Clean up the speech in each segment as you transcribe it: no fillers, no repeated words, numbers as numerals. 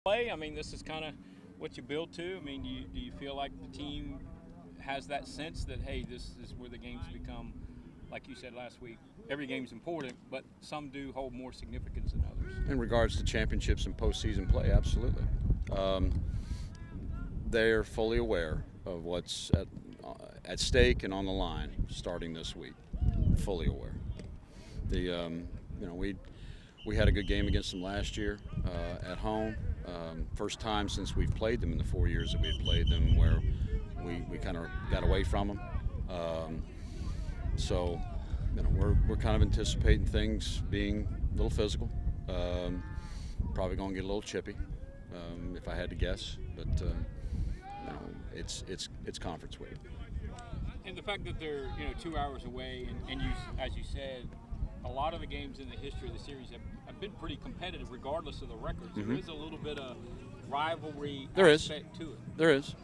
play? I mean, this is kind of what you build to. I mean, do you feel like the team has that sense that, hey, this is where the games become, like you said last week, every game's important, but some do hold more significance than others? In regards to championships and postseason play, absolutely. They're fully aware of what's at stake and on the line starting this week. Fully aware. We had a good game against them last year at home. First time since we've played them in the 4 years that we've played them where we kind of got away from them. So we're kind of anticipating things being a little physical. Probably going to get a little chippy, if I had to guess. But it's conference week. And the fact that they're 2 hours away, and you, as you said, a lot of the games in the history of the series have been pretty competitive, regardless of the records. Mm-hmm. There is a little bit of rivalry aspect to it. There is.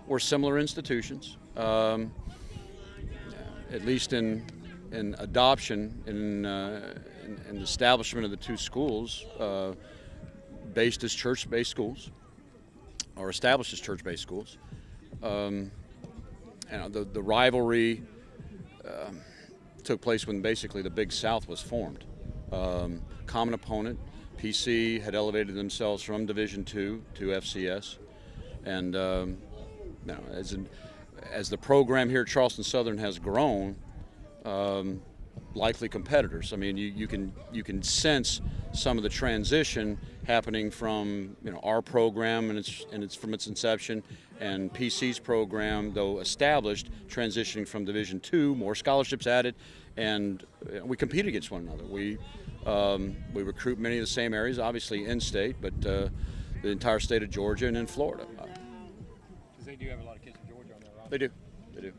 We're similar institutions, at least in adoption, in the establishment of the two schools, based as church-based schools, or established as church-based schools. The rivalry took place when basically the Big South was formed. Common opponent. PC had elevated themselves from Division II to FCS, and as the program here at Charleston Southern has grown, likely competitors. I mean, you can sense some of the transition happening from our program and it's from its inception, and PC's program, though established, transitioning from Division II, more scholarships added, and we compete against one another. We recruit many of the same areas, obviously in-state, but the entire state of Georgia and in Florida. Because they do have a lot of kids from Georgia on their roster. They do.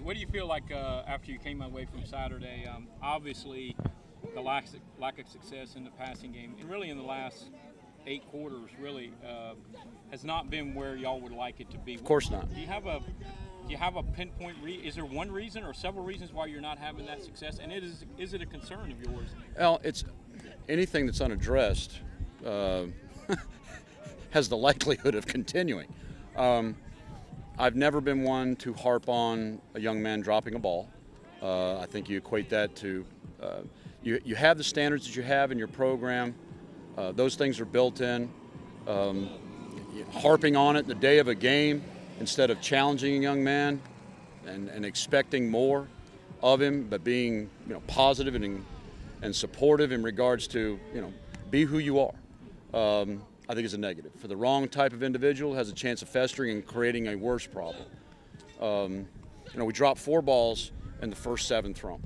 What do you feel like after you came away from Saturday? Obviously, the lack of success in the passing game, and really in the last 8 quarters, really has not been where y'all would like it to be. Of course not. Do you have a pinpoint? Is there one reason or several reasons why you're not having that success? And is it a concern of yours? Well, it's anything that's unaddressed has the likelihood of continuing. I've never been one to harp on a young man dropping a ball. I think you equate that to you have the standards that you have in your program. Those things are built in. Harping on it the day of a game instead of challenging a young man and expecting more of him, but being positive and supportive in regards to be who you are. I think is a negative. For the wrong type of individual, has a chance of festering and creating a worse problem. We dropped 4 balls in the first 7 thrown.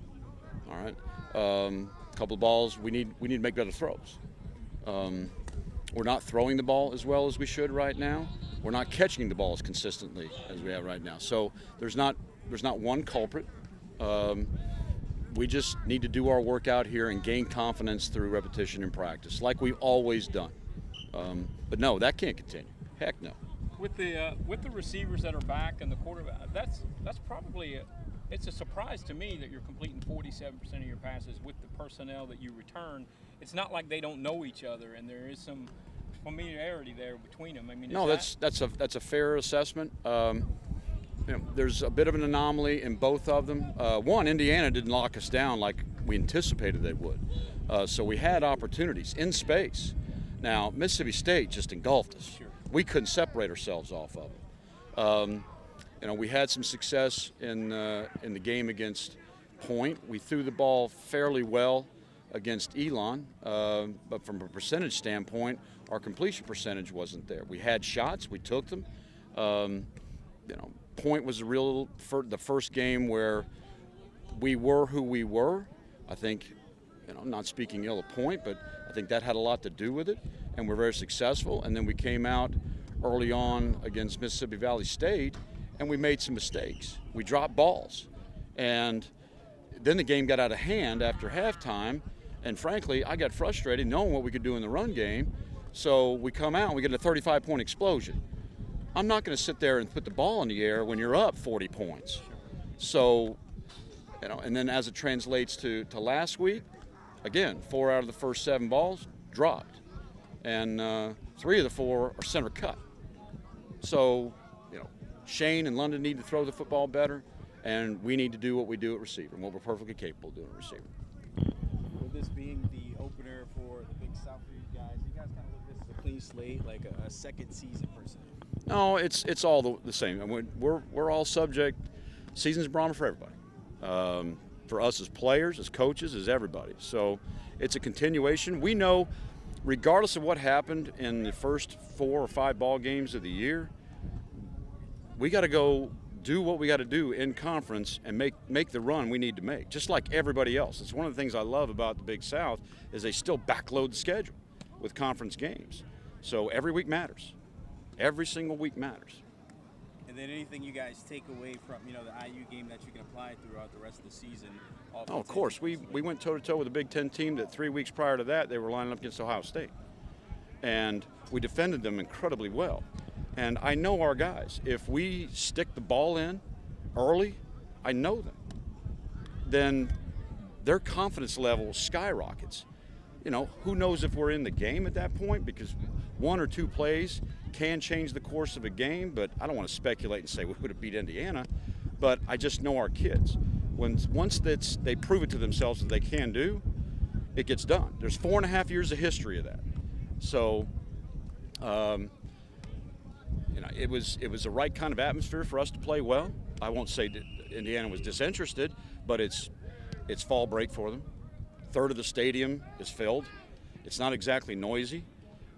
All right, a couple of balls. We need to make better throws. We're not throwing the ball as well as we should right now. We're not catching the ball as consistently as we have right now. So there's not one culprit. We just need to do our work out here and gain confidence through repetition and practice, like we've always done. But no, that can't continue. Heck no. With the receivers that are back and the quarterback, that's probably it's a surprise to me that you're completing 47% of your passes with the personnel that you return. It's not like they don't know each other, and there is some familiarity there between them. I mean, no, that's a fair assessment. There's a bit of an anomaly in both of them. One, Indiana didn't lock us down like we anticipated they would, so we had opportunities in space. Now, Mississippi State just engulfed us. Sure. We couldn't separate ourselves off of it. We had some success in the game against Point. We threw the ball fairly well against Elon, but from a percentage standpoint, our completion percentage wasn't there. We had shots, we took them. Point was the first game where we were who we were. I think, not speaking ill of Point, but I think that had a lot to do with it, and we're very successful. And then we came out early on against Mississippi Valley State, and we made some mistakes. We dropped balls, and then the game got out of hand after halftime, and frankly, I got frustrated knowing what we could do in the run game. So we come out and we get a 35-point explosion. I'm not going to sit there and put the ball in the air when you're up 40 points. So, and then as it translates to last week, again, 4 out of the first 7 balls dropped. and 3 of the 4 are center cut. So, Shane and London need to throw the football better, and we need to do what we do at receiver and what we're perfectly capable of doing at receiver. With this being the opener for the Big South for you guys kind of look at this as a clean slate, like a second season per se? No, it's all the same. I mean, we're all subject. Season's a barometer for everybody. For us as players, as coaches, as everybody. So it's a continuation. We know, regardless of what happened in the first 4 or 5 ball games of the year, we got to go do what we got to do in conference and make the run we need to make, just like everybody else. It's one of the things I love about the Big South is they still backload the schedule with conference games. So every week matters. Every single week matters. And then anything you guys take away from, the IU game that you can apply throughout the rest of the season? Oh, of course. We went toe-to-toe with a Big Ten team that 3 weeks prior to that, they were lining up against Ohio State. And we defended them incredibly well. And I know our guys. If we stick the ball in early, I know them, then their confidence level skyrockets. Who knows if we're in the game at that point, because 1 or 2 plays can change the course of a game, but I don't want to speculate and say we would have beat Indiana, but I just know our kids. Once they prove it to themselves that they can do, it gets done. There's 4.5 years of history of that. So, it was the right kind of atmosphere for us to play well. I won't say that Indiana was disinterested, but it's fall break for them. 1/3 of the stadium is filled. It's not exactly noisy,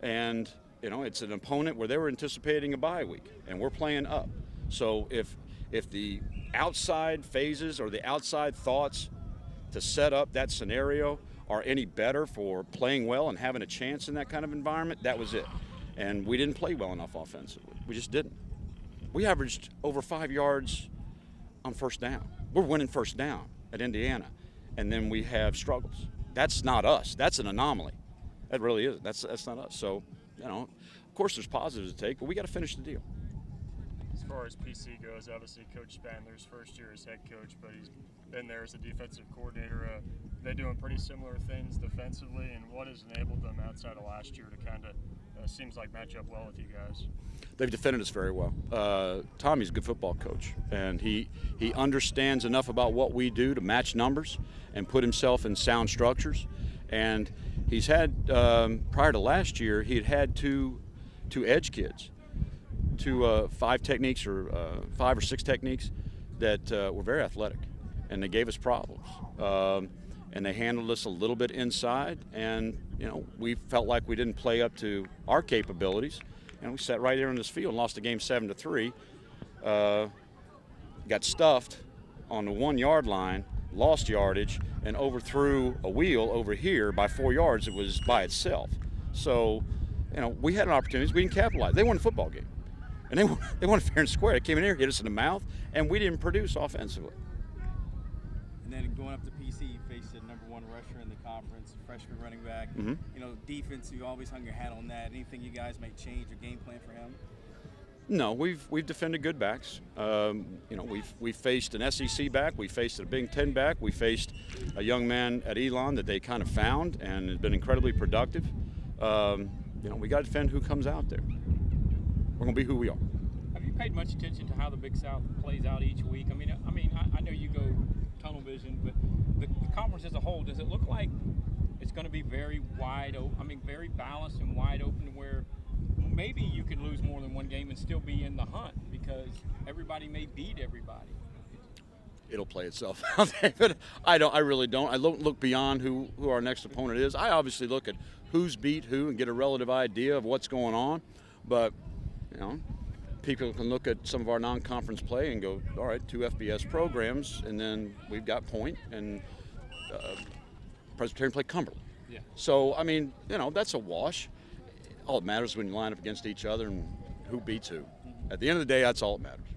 and it's an opponent where they were anticipating a bye week, and we're playing up. So if the outside phases or the outside thoughts to set up that scenario are any better for playing well and having a chance in that kind of environment, that was it. And we didn't play well enough offensively. We just didn't. We averaged over 5 yards on first down. We're winning first down at Indiana, and then we have struggles. That's not us. That's an anomaly. That really is. That's not us. So, of course there's positives to take, but we got to finish the deal. As far as PC goes, obviously Coach Spandler's first year as head coach, but he's been there as a defensive coordinator. They're doing pretty similar things defensively, and what has enabled them outside of last year to kind of seems like match up well with you guys? They've defended us very well. Tommy's a good football coach, and he understands enough about what we do to match numbers and put himself in sound structures. And he's had, prior to last year, he had two edge kids, 5 techniques or 5 or 6 techniques that were very athletic, and they gave us problems. And they handled us a little bit inside, and we felt like we didn't play up to our capabilities, and we sat right there in this field and lost the game 7-3. Got stuffed on the 1-yard line, lost yardage, and overthrew a wheel over here by 4 yards. It was by itself. So, we had an opportunity. We didn't capitalize. They won the football game, and they won fair and square. They came in here, hit us in the mouth, and we didn't produce offensively. And then going up to PC, you faced the #1 rusher in the conference, freshman running back. Mm-hmm. Defense, you always hung your hat on that. Anything you guys might change your game plan for him? No, we've defended good backs. We've faced an SEC back, we faced a Big Ten back, we faced a young man at Elon that they kind of found and has been incredibly productive. We got to defend who comes out there. We're going to be who we are. Have you paid much attention to how the Big South plays out each week? I know you go tunnel vision, but the conference as a whole, does it look like it's going to be very wide open? Very balanced and wide open, where maybe you could lose more than 1 game and still be in the hunt because everybody may beat everybody. It'll play itself out there, but I really don't. I don't look beyond who our next opponent is. I obviously look at who's beat who and get a relative idea of what's going on, but people can look at some of our non-conference play and go, all right, 2 FBS programs, and then we've got Point and Presbyterian play Cumberland. Yeah. So, that's a wash. All that matters is when you line up against each other and who beats who. At the end of the day, that's all that matters.